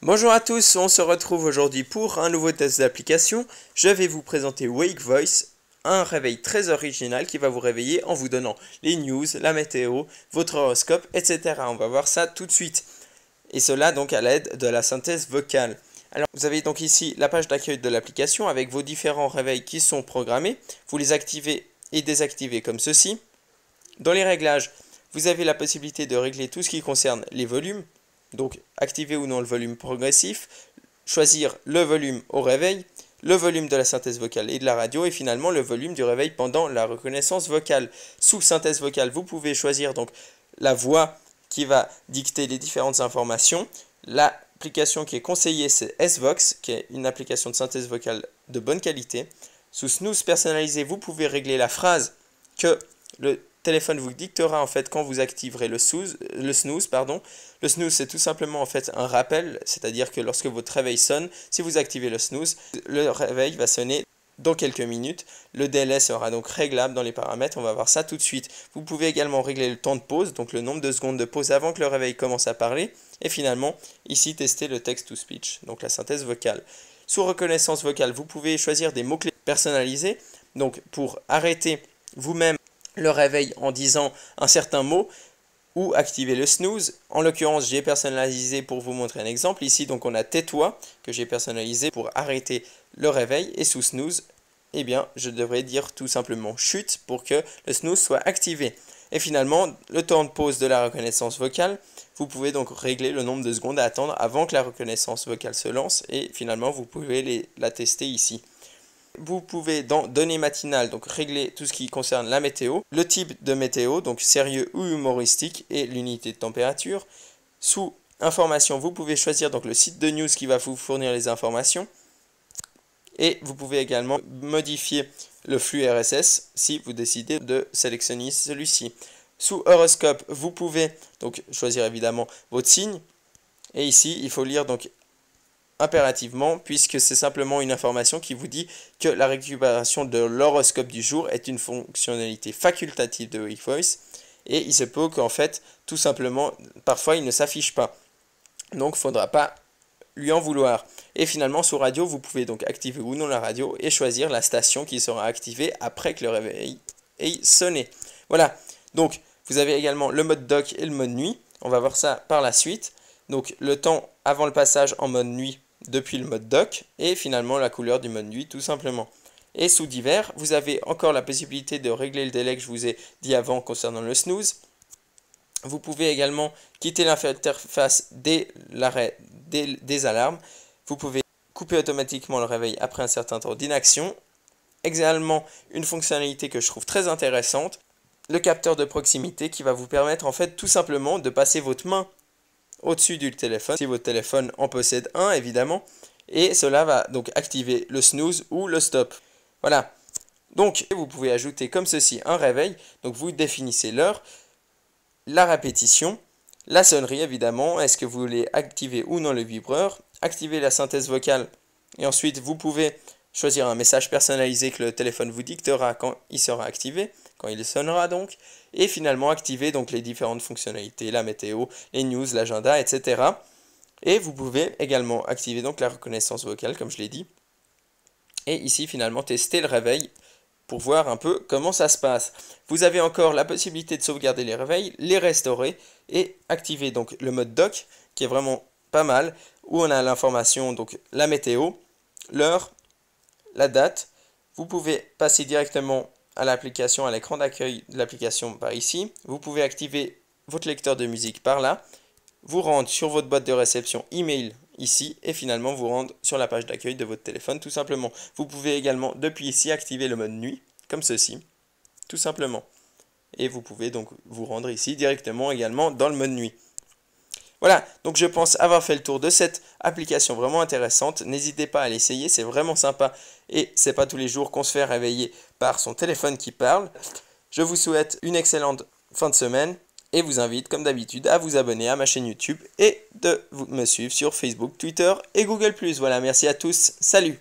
Bonjour à tous, on se retrouve aujourd'hui pour un nouveau test d'application. Je vais vous présenter Wake Voice, un réveil très original qui va vous réveiller en vous donnant les news, la météo, votre horoscope, etc. On va voir ça tout de suite. Et cela donc à l'aide de la synthèse vocale. Alors vous avez donc ici la page d'accueil de l'application avec vos différents réveils qui sont programmés. Vous les activez et désactivez comme ceci. Dans les réglages, vous avez la possibilité de régler tout ce qui concerne les volumes. Donc, activer ou non le volume progressif, choisir le volume au réveil, le volume de la synthèse vocale et de la radio, et finalement le volume du réveil pendant la reconnaissance vocale. Sous synthèse vocale, vous pouvez choisir donc la voix qui va dicter les différentes informations. L'application qui est conseillée, c'est SVox, qui est une application de synthèse vocale de bonne qualité. Sous snooze personnalisé, vous pouvez régler la phrase que le téléphone vous dictera en fait quand vous activerez le snooze. Le snooze, c'est tout simplement en fait un rappel, c'est-à-dire que lorsque votre réveil sonne, si vous activez le snooze, le réveil va sonner dans quelques minutes. Le délai sera donc réglable dans les paramètres, on va voir ça tout de suite. Vous pouvez également régler le temps de pause, donc le nombre de secondes de pause avant que le réveil commence à parler. Et finalement, ici, tester le text-to-speech, donc la synthèse vocale. Sous reconnaissance vocale, vous pouvez choisir des mots-clés personnalisés, donc pour arrêter vous-même le réveil en disant un certain mot ou activer le snooze. En l'occurrence, j'ai personnalisé pour vous montrer un exemple. Ici, donc, on a tais-toi que j'ai personnalisé pour arrêter le réveil. Et sous snooze, eh bien, je devrais dire tout simplement chute pour que le snooze soit activé. Et finalement, le temps de pause de la reconnaissance vocale, vous pouvez donc régler le nombre de secondes à attendre avant que la reconnaissance vocale se lance. Et finalement, vous pouvez la tester ici. Vous pouvez dans données matinales donc régler tout ce qui concerne la météo, le type de météo, donc sérieux ou humoristique, et l'unité de température. Sous information, vous pouvez choisir donc le site de news qui va vous fournir les informations. Et vous pouvez également modifier le flux RSS si vous décidez de sélectionner celui-ci. Sous horoscope, vous pouvez donc choisir évidemment votre signe. Et ici, il faut lire donc impérativement, puisque c'est simplement une information qui vous dit que la récupération de l'horoscope du jour est une fonctionnalité facultative de Wake Voice, et il se peut qu'en fait, tout simplement, parfois il ne s'affiche pas. Donc il ne faudra pas lui en vouloir. Et finalement, sous radio, vous pouvez donc activer ou non la radio et choisir la station qui sera activée après que le réveil ait sonné. Voilà, donc vous avez également le mode dock et le mode nuit. On va voir ça par la suite. Donc le temps avant le passage en mode nuit depuis le mode dock et finalement la couleur du mode nuit tout simplement. Et sous divers, vous avez encore la possibilité de régler le délai que je vous ai dit avant concernant le snooze. Vous pouvez également quitter l'interface dès l'arrêt des alarmes. Vous pouvez couper automatiquement le réveil après un certain temps d'inaction. Également une fonctionnalité que je trouve très intéressante, le capteur de proximité qui va vous permettre en fait tout simplement de passer votre main au-dessus du téléphone, si votre téléphone en possède un évidemment, et cela va donc activer le snooze ou le stop. Voilà, donc vous pouvez ajouter comme ceci un réveil, donc vous définissez l'heure, la répétition, la sonnerie évidemment, est-ce que vous voulez activer ou non le vibreur, activer la synthèse vocale, et ensuite vous pouvez choisir un message personnalisé que le téléphone vous dictera quand il sera activé, quand il sonnera donc, et finalement activer donc les différentes fonctionnalités, la météo, les news, l'agenda, etc. Et vous pouvez également activer donc la reconnaissance vocale comme je l'ai dit. Et ici finalement tester le réveil pour voir un peu comment ça se passe. Vous avez encore la possibilité de sauvegarder les réveils, les restaurer et activer donc le mode dock qui est vraiment pas mal, où on a l'information, donc la météo, l'heure, la date. Vous pouvez passer directement à l'application, à l'écran d'accueil de l'application par ici. Vous pouvez activer votre lecteur de musique par là, vous rendre sur votre boîte de réception email ici et finalement vous rendre sur la page d'accueil de votre téléphone tout simplement. Vous pouvez également depuis ici activer le mode nuit comme ceci, tout simplement. Et vous pouvez donc vous rendre ici directement également dans le mode nuit. Voilà, donc je pense avoir fait le tour de cette application vraiment intéressante. N'hésitez pas à l'essayer, c'est vraiment sympa et c'est pas tous les jours qu'on se fait réveiller par son téléphone qui parle. Je vous souhaite une excellente fin de semaine et vous invite comme d'habitude à vous abonner à ma chaîne YouTube et de me suivre sur Facebook, Twitter et Google+. Voilà, merci à tous, salut!